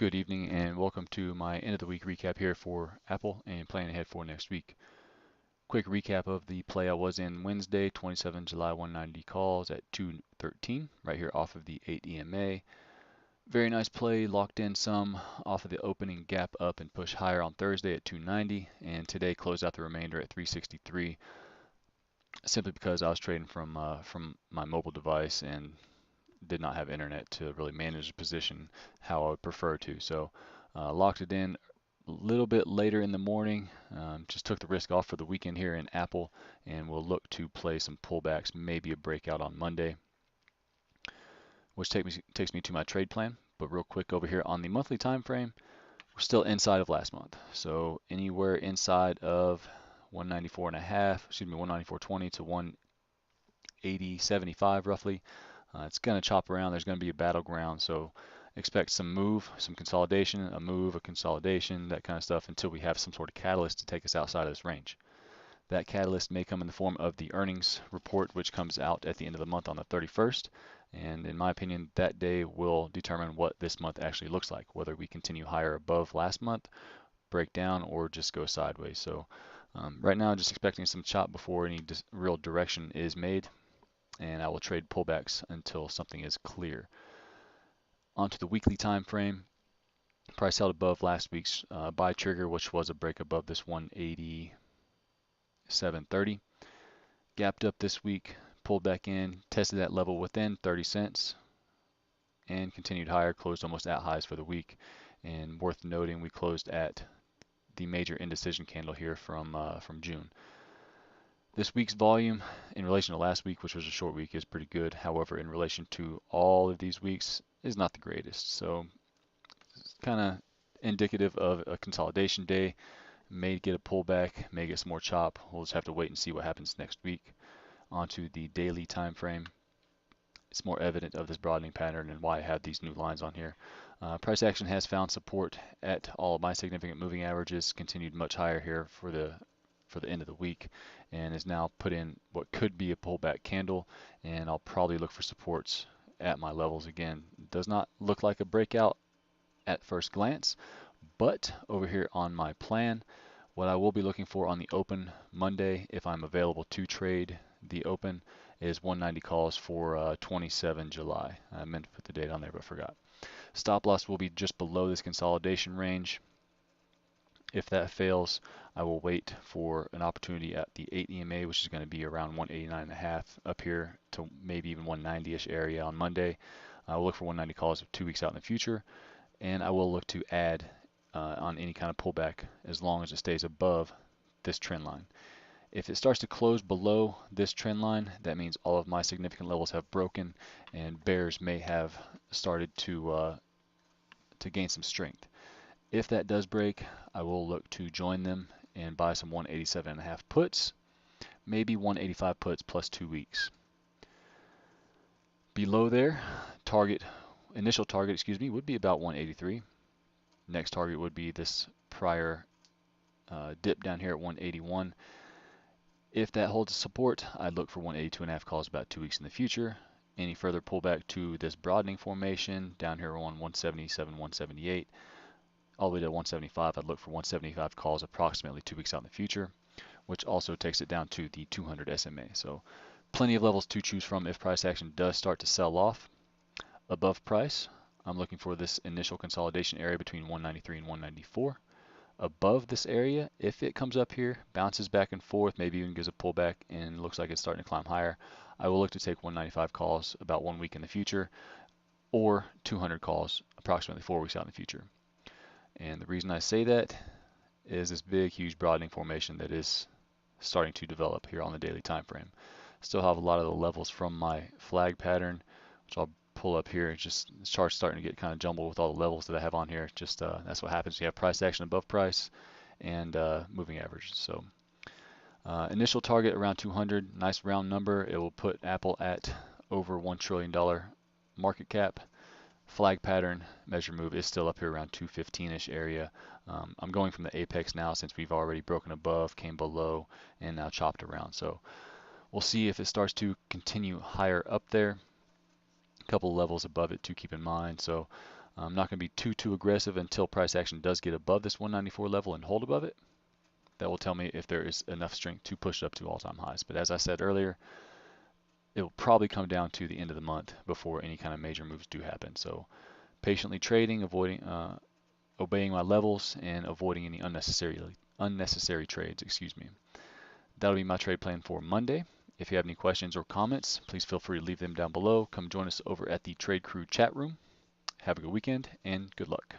Good evening and welcome to my end of the week recap here for Apple and planning ahead for next week. Quick recap of the play I was in Wednesday, 27 July 190 calls at 213 right here off of the 8 EMA. Very nice play, locked in some off of the opening gap up and push higher on Thursday at 290 and today closed out the remainder at 363 simply because I was trading from my mobile device and did not have internet to really manage the position how I would prefer to. So locked it in a little bit later in the morning. Just took the risk off for the weekend here in Apple, and we'll look to play some pullbacks, maybe a breakout on Monday, which takes me to my trade plan. But real quick over here on the monthly time frame, we're still inside of last month. So anywhere inside of 194.5, excuse me, 194.20 to 180.75 roughly. It's going to chop around. There's going to be a battleground. So expect some move, some consolidation, a move, a consolidation, that kind of stuff until we have some sort of catalyst to take us outside of this range. That catalyst may come in the form of the earnings report, which comes out at the end of the month on the 31st. And in my opinion, that day will determine what this month actually looks like, whether we continue higher above last month, break down, or just go sideways. So right now, just expecting some chop before any real direction is made, and I will trade pullbacks until something is clear. Onto the weekly time frame, price held above last week's buy trigger, which was a break above this 187.30. Gapped up this week, pulled back in, tested that level within 30 cents, and continued higher, closed almost at highs for the week. And worth noting, we closed at the major indecision candle here from June. This week's volume in relation to last week, which was a short week, is pretty good. However, in relation to all of these weeks, is not the greatest. So it's kind of indicative of a consolidation day. May get a pullback, may get some more chop. We'll just have to wait and see what happens next week. Onto the daily time frame. It's more evident of this broadening pattern and why I have these new lines on here. Price action has found support at all of my significant moving averages, continued much higher here for the end of the week, and is now put in what could be a pullback candle, and I'll probably look for supports at my levels again. It does not look like a breakout at first glance, but over here on my plan, what I will be looking for on the open Monday, if I'm available to trade the open, is 190 calls for 27 July. I meant to put the date on there but forgot. Stop loss will be just below this consolidation range. If that fails, I will wait for an opportunity at the 8 EMA, which is going to be around 189.5 up here to maybe even 190-ish area on Monday. I will look for 190 calls 2 weeks out in the future, and I will look to add on any kind of pullback as long as it stays above this trend line. If it starts to close below this trend line, that means all of my significant levels have broken and bears may have started to gain some strength. If that does break, I will look to join them and buy some 187.5 puts, maybe 185 puts plus 2 weeks. Below there, initial target, would be about 183. Next target would be this prior dip down here at 181. If that holds support, I'd look for 182.5 calls about 2 weeks in the future. Any further pullback to this broadening formation down here on 177, 178. All the way to 175, I'd look for 175 calls approximately 2 weeks out in the future, which also takes it down to the 200 SMA. So plenty of levels to choose from if price action does start to sell off. Above price, I'm looking for this initial consolidation area between 193 and 194. Above this area, if it comes up here, bounces back and forth, maybe even gives a pullback and looks like it's starting to climb higher, I will look to take 195 calls about 1 week in the future, or 200 calls approximately 4 weeks out in the future. And the reason I say that is this big, huge broadening formation that is starting to develop here on the daily time frame. Still have a lot of the levels from my flag pattern, which I'll pull up here. It's just the chart's starting to get kind of jumbled with all the levels that I have on here. Just that's what happens. You have price action above price and moving averages. So initial target around 200, nice round number. It will put Apple at over $1 trillion market cap. Flag pattern measure move is still up here around 215-ish area. I'm going from the apex now since we've already broken above, came below, and now chopped around. So we'll see if it starts to continue higher up there. A couple of levels above it to keep in mind. So I'm not going to be too aggressive until price action does get above this 194 level and hold above it. That will tell me if there is enough strength to push it up to all-time highs. But as I said earlier, it will probably come down to the end of the month before any kind of major moves do happen. So patiently trading, obeying my levels, and avoiding any unnecessary trades. Excuse me. That'll be my trade plan for Monday. If you have any questions or comments, please feel free to leave them down below. Come join us over at the Trade Crew chat room. Have a good weekend and good luck.